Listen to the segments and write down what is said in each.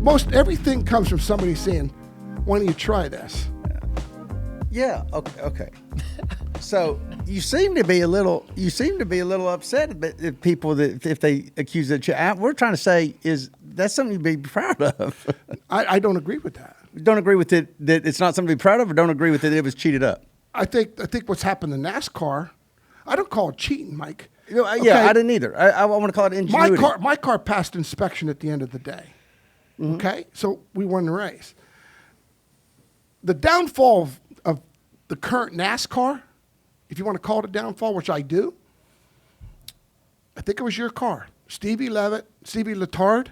most everything comes from somebody saying, why don't you try this? Yeah. Okay. So you seem to be a little upset at people that if they accuse that we're trying to say is that's something to be proud of. I don't agree with that. Don't agree with it that it's not something to be proud of, or don't agree with it was cheated up. I think what's happened in NASCAR, I don't call it cheating, Mike. Yeah, I didn't either. I want to call it ingenuity. My car passed inspection at the end of the day. Mm-hmm. Okay, so we won the race. The downfall of the current NASCAR, if you want to call it a downfall, which I do, I think it was your car. Stevie Letard,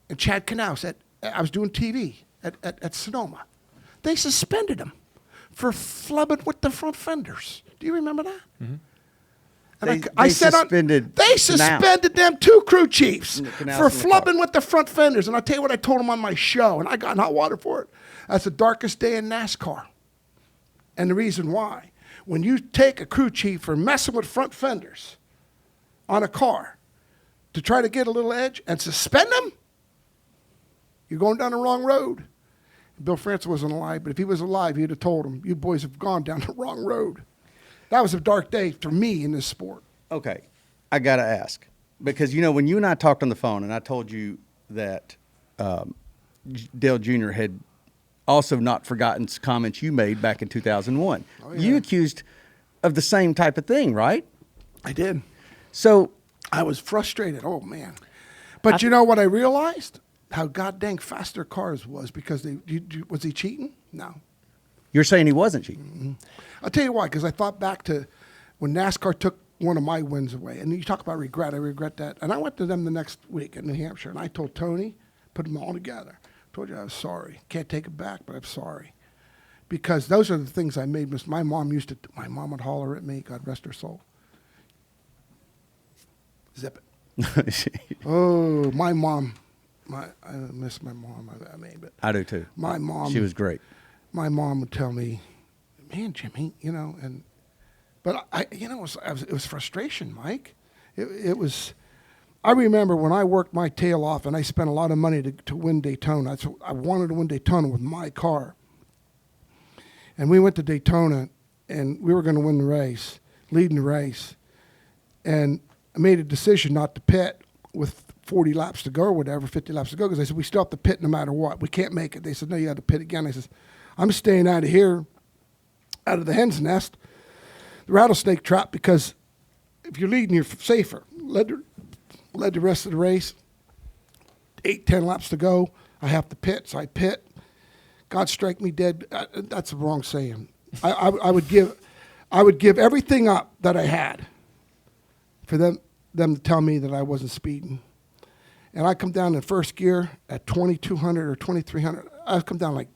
and Chad Knaus. I was doing TV at Sonoma. They suspended him for flubbing with the front fenders. Do you remember that? Mm-hmm. And they suspended them two crew chiefs for flubbing with the front fenders. And I'll tell you what I told them on my show, and I got in hot water for it. That's the darkest day in NASCAR. And the reason why. When you take a crew chief for messing with front fenders on a car to try to get a little edge and suspend them, you're going down the wrong road. Bill Francis wasn't alive, but if he was alive, he'd have told him, you boys have gone down the wrong road. That was a dark day for me in this sport. Okay, I got to ask. Because, when you and I talked on the phone and I told you that Dale Jr. had also not forgotten comments you made back in 2001. Oh, yeah. You accused of the same type of thing, right? I did. So I was frustrated. Oh, man. But you know what I realized? How god dang fast their cars was because was he cheating? No. You're saying he wasn't cheating? Mm-hmm. I'll tell you why, because I thought back to when NASCAR took one of my wins away. And you talk about regret. I regret that. And I went to them the next week in New Hampshire, and I told Tony, put them all together. I told you I was sorry. Can't take it back, but I'm sorry. Because those are the things I made. My mom would holler at me, God rest her soul. Zip it. Oh, my mom. I miss my mom. But I do too. My mom. She was great. My mom would tell me, man, Jimmy, but it was frustration, Mike. It was. I remember when I worked my tail off and I spent a lot of money to win Daytona. I wanted to win Daytona with my car. And we went to Daytona, and we were going to win the race, leading the race. And I made a decision not to pit with 40 laps to go or whatever, 50 laps to go, because I said, we still have to pit no matter what. We can't make it. They said, no, you got to pit again. I said, I'm staying out of here, out of the hen's nest, the rattlesnake trap, because if you're leading, you're safer. Led the rest of the race, 8-10 laps to go. I have to pit, so I pit. God strike me dead. That's the wrong saying. I would give everything up that I had for them to tell me that I wasn't speeding. And I come down in first gear at 2,200 or 2,300. I come down like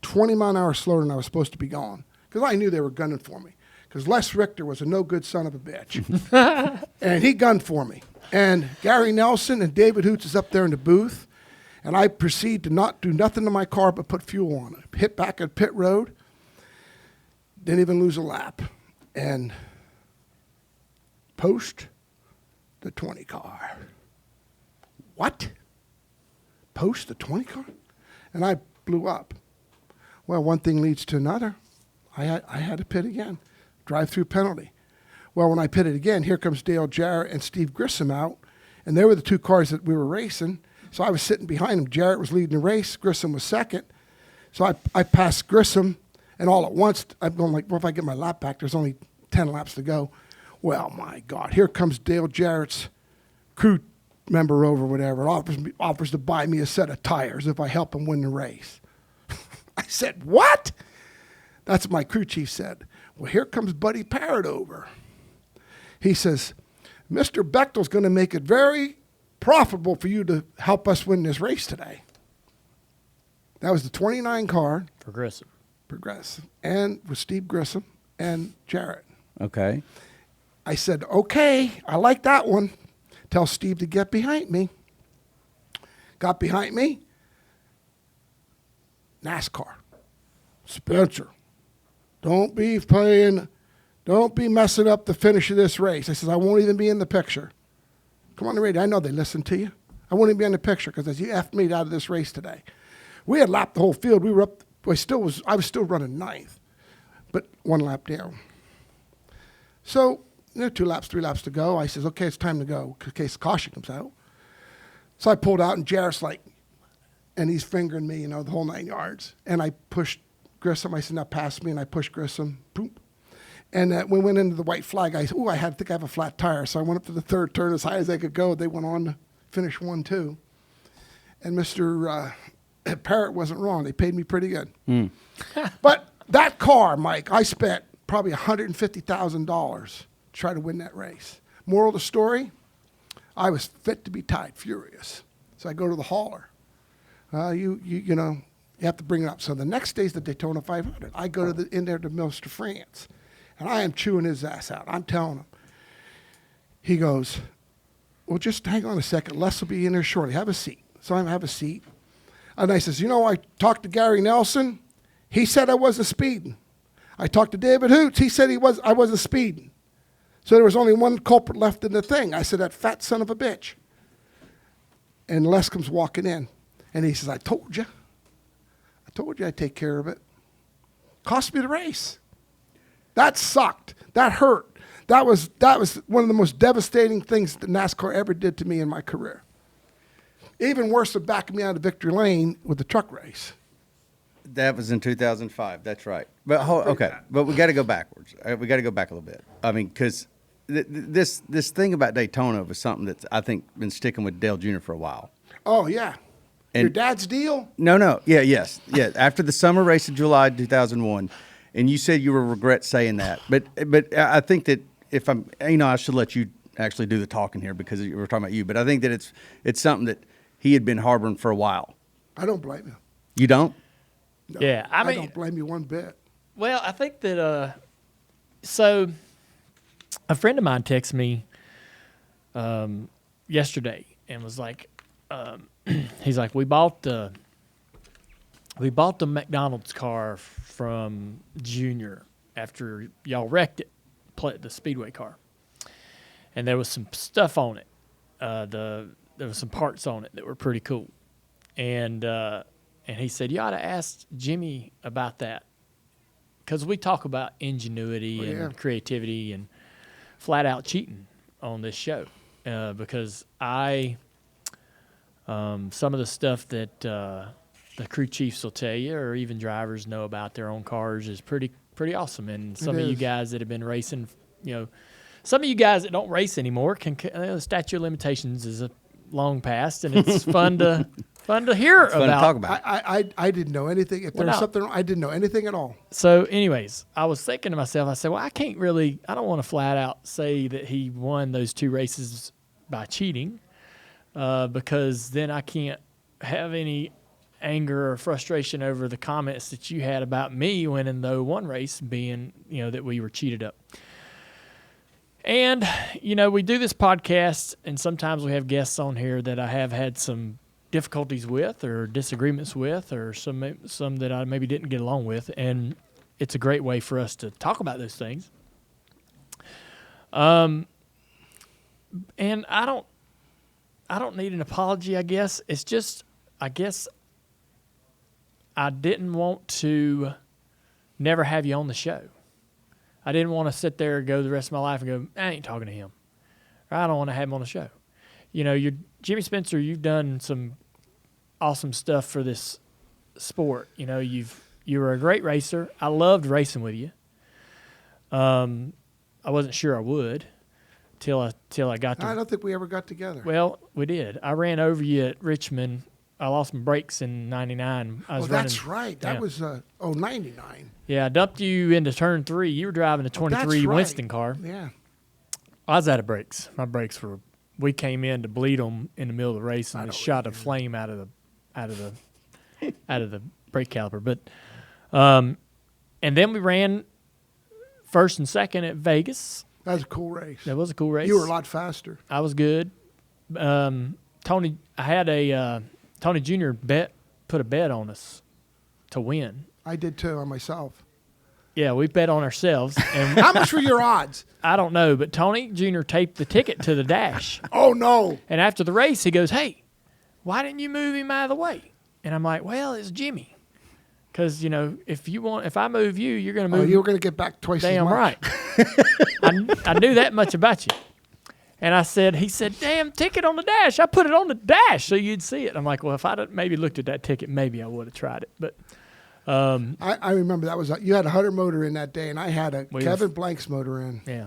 20 mile an hour slower than I was supposed to be going, because I knew they were gunning for me. Because Les Richter was a no-good son of a bitch. And he gunned for me. And Gary Nelson and David Hoots is up there in the booth. And I proceed to not do nothing to my car but put fuel on it. Hit back at pit road. Didn't even lose a lap. And post the 20 car. What? Post the 20 car? And I blew up. Well, one thing leads to another. I had to pit again. Drive-through penalty. Well, when I pitted again, here comes Dale Jarrett and Steve Grissom out, and they were the two cars that we were racing. So I was sitting behind them. Jarrett was leading the race. Grissom was second. So I passed Grissom, and all at once, I'm going like, well, if I get my lap back, there's only 10 laps to go. Well, my God, here comes Dale Jarrett's crew member over, whatever, offers to buy me a set of tires if I help him win the race. I said, what? That's what my crew chief said. Well, here comes Buddy Parrott over. He says, Mr. Bechtel's going to make it very profitable for you to help us win this race today. That was the 29 car. Progressive. And with Steve Grissom and Jarrett. Okay. I said, okay, I like that one. Tell Steve to get behind me. Got behind me. NASCAR. Spencer, don't be messing up the finish of this race. I said, I won't even be in the picture. Come on the radio. I know they listen to you. I wouldn't even be in the picture because you effed me out of this race today. We had lapped the whole field. We were up. I was still running ninth, but one lap down. So, 2 laps, 3 laps to go. I says, okay, it's time to go in case caution comes out. So I pulled out, and Jarrett's like, and he's fingering me, the whole 9 yards. And I pushed Grissom. I said, now pass me, and I pushed Grissom. Boom. And we went into the white flag. I said, I think I have a flat tire. So I went up to the third turn as high as I could go. They went on to finish 1-2. And Mr. Parrott wasn't wrong. They paid me pretty good. But that car, Mike, I spent probably $150,000 to try to win that race. Moral of the story, I was fit to be tied, furious. So I go to the hauler. You have to bring it up. So the next day's the Daytona 500. I go in there to Mr. France. And I am chewing his ass out. I'm telling him. He goes, well, just hang on a second. Les will be in there shortly. Have a seat. So I have a seat. And I says, I talked to Gary Nelson. He said I wasn't speeding. I talked to David Hoots. He said I wasn't speeding. So there was only one culprit left in the thing. I said, that fat son of a bitch. And Les comes walking in. And he says, I told you I'd take care of it. Cost me the race. That sucked. That hurt. That was one of the most devastating things that NASCAR ever did to me in my career. Even worse than backing me out of victory lane with the truck race. That was in 2005. That's right. But okay. But we got to go backwards. We got to go back a little bit. I mean, because this thing about Daytona was something that's I think been sticking with Dale Jr. for a while. Oh yeah. And your dad's deal? No. Yeah. Yes. Yeah. After the summer race of July 2001. And you said you will regret saying that, but I think that if I'm, I should let you actually do the talking here because we're talking about you. But I think that it's something that he had been harboring for a while. I don't blame him. You don't? No, yeah, I don't blame you one bit. Well, I think that so a friend of mine texted me yesterday and was like, he's like, we bought the McDonald's car from Junior after y'all wrecked it, the Speedway car. And there was some stuff on it. There was some parts on it that were pretty cool. And he said, you ought to ask Jimmy about that. Because we talk about ingenuity and creativity and flat out cheating on this show. Because some of the stuff that the crew chiefs will tell you, or even drivers know about their own cars, is pretty awesome. And some of you guys that have been racing, some of you guys that don't race anymore the statute of limitations is long past, and it's fun to hear it's fun about. To talk about. I didn't know anything. If there was something, I didn't know anything at all. So, anyways, I was thinking to myself, I said, well, I don't want to flat out say that he won those 2 races by cheating, because then I can't have any anger or frustration over the comments that you had about me winning the one race, being that we were cheated up. And we do this podcast, and sometimes we have guests on here that I have had some difficulties with or disagreements with, or some that I maybe didn't get along with, and it's a great way for us to talk about those things. And I don't need an apology, I guess. It's just, I guess I didn't want to never have you on the show. I didn't want to sit there and go the rest of my life and go, I ain't talking to him. Or I don't want to have him on the show. You're Jimmy Spencer, you've done some awesome stuff for this sport. You were a great racer. I loved racing with you. I wasn't sure I would till I got to. I don't think we ever got together. Well, we did. I ran over you at Richmond. I lost my brakes in '99. That's right. That was 99. Yeah, I dumped you into turn 3. You were driving a 23 Winston car. Yeah. I was out of brakes. My brakes were. We came in to bleed them in the middle of the race, and it shot a flame out of the brake caliper. But, and then we ran first and second at Vegas. That was a cool race. That was a cool race. You were a lot faster. I was good. Tony Jr. put a bet on us to win. I did too, on myself. Yeah, we bet on ourselves. And how much were your odds? I don't know, but Tony Jr. taped the ticket to the dash. Oh, no. And after the race, he goes, hey, why didn't you move him out of the way? And I'm like, well, it's Jimmy. Because, if I move you, you're going to move. You were going to get back twice as damn much. right. I knew that much about you. And he said, damn, ticket on the dash. I put it on the dash so you'd see it. I'm like, well, if I'd maybe looked at that ticket, maybe I would have tried it. But I remember you had a Hunter motor in that day, and I had a Kevin Blanks motor in. yeah.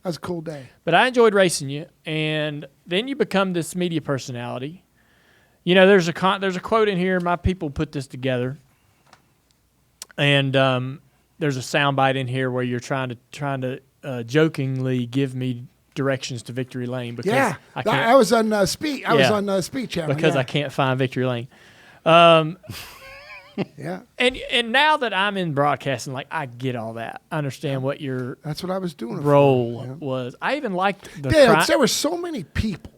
That was a cool day. But I enjoyed racing you, and then you become this media personality. There's a quote in here. My people put this together, and there's a soundbite in here where you're trying to jokingly give me directions to Victory Lane because I was on speed. I was on Speed Channel because I can't find Victory Lane. Yeah. And now that I'm in broadcasting, I get all that. I understand what your That's what I was doing. role was. I even liked the there were so many people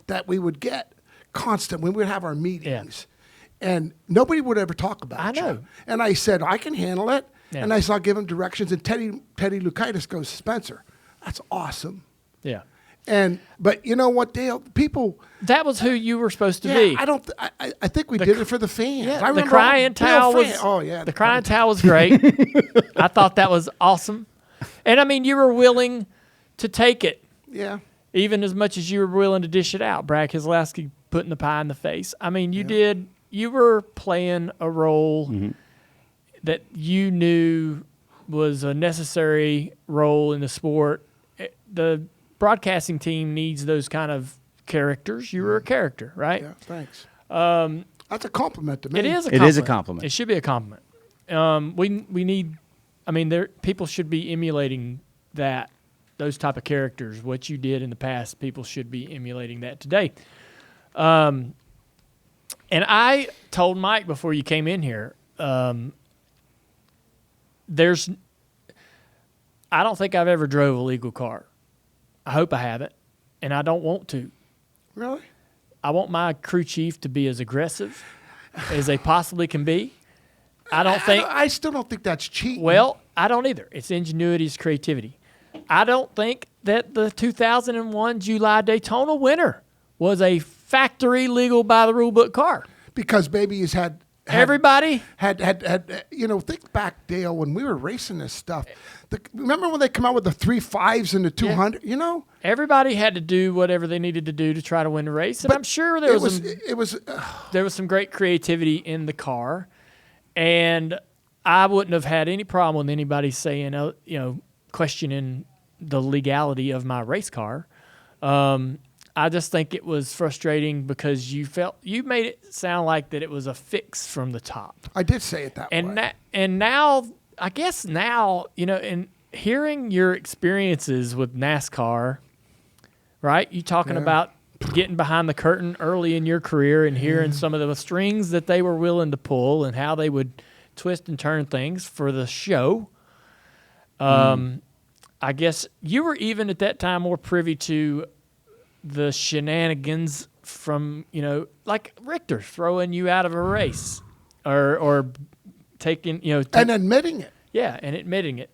that we would get constant when we would have our meetings, and nobody would ever talk about I know. And I said, I can handle it. Yeah. And I saw give him directions, and Teddy Lukaitis goes, Spencer, that's awesome. Yeah. But you know what, Dale? People. That was who you were supposed to be. I think we did it for the fans. Yeah, I remember the crying towel was. the crying towel was great. I thought that was awesome, and I mean, you were willing to take it, Yeah. even as much as you were willing to dish it out. Brad Keselowski putting the pie in the face. I mean, you did. You were playing a role that you knew was a necessary role in the sport. The broadcasting team needs those kind of characters. You were a character, right? Yeah, thanks. That's a compliment to me. It is a It compliment. is a compliment. It should be a compliment. We need. I mean, people should be emulating those type of characters. What you did in the past, people should be emulating that today. And I told Mike before you came in here, I don't think I've ever drove a legal car. I hope I haven't, and I don't want to. Really? I want my crew chief to be as aggressive as they possibly can be. I still don't think that's cheating. Well, I don't either. It's ingenuity, it's creativity. I don't think that the 2001 July Daytona winner was a factory legal by the rule book car. Because babies had everybody had think back, Dale, when we were racing this stuff. Remember when they come out with the 3 5s and the 200? Everybody had to do whatever they needed to do to try to win the race, and I'm sure there was some great creativity in the car, and I wouldn't have had any problem with anybody saying, questioning the legality of my race car. I just think it was frustrating because you made it sound like that it was a fix from the top. I did say it that way. And now, I guess now, in hearing your experiences with NASCAR, right? You talking about getting behind the curtain early in your career and hearing some of the strings that they were willing to pull and how they would twist and turn things for the show. I guess you were even at that time more privy to the shenanigans from, like Richter throwing you out of a race or taking, and admitting it. Yeah, and admitting it.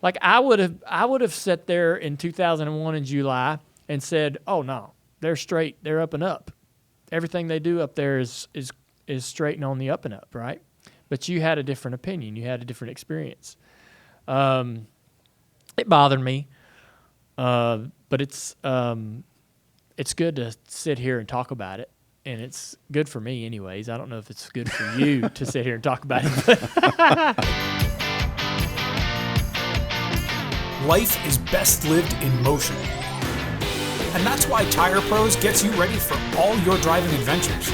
Like I would have sat there in 2001 in July and said, "Oh no, they're straight. They're up and up. Everything they do up there is straight and on the up and up, right?" But you had a different opinion. You had a different experience. It bothered me, but it's good to sit here and talk about it, and it's good for me anyways. I don't know if it's good for you to sit here and talk about it. But Life is best lived in motion. And that's why Tire Pros gets you ready for all your driving adventures.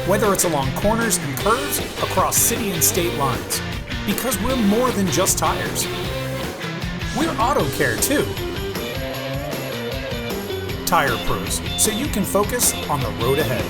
Whether it's along corners and curves, across city and state lines. Because we're more than just tires. We're auto care too. Tire Pros, so you can focus on the road ahead.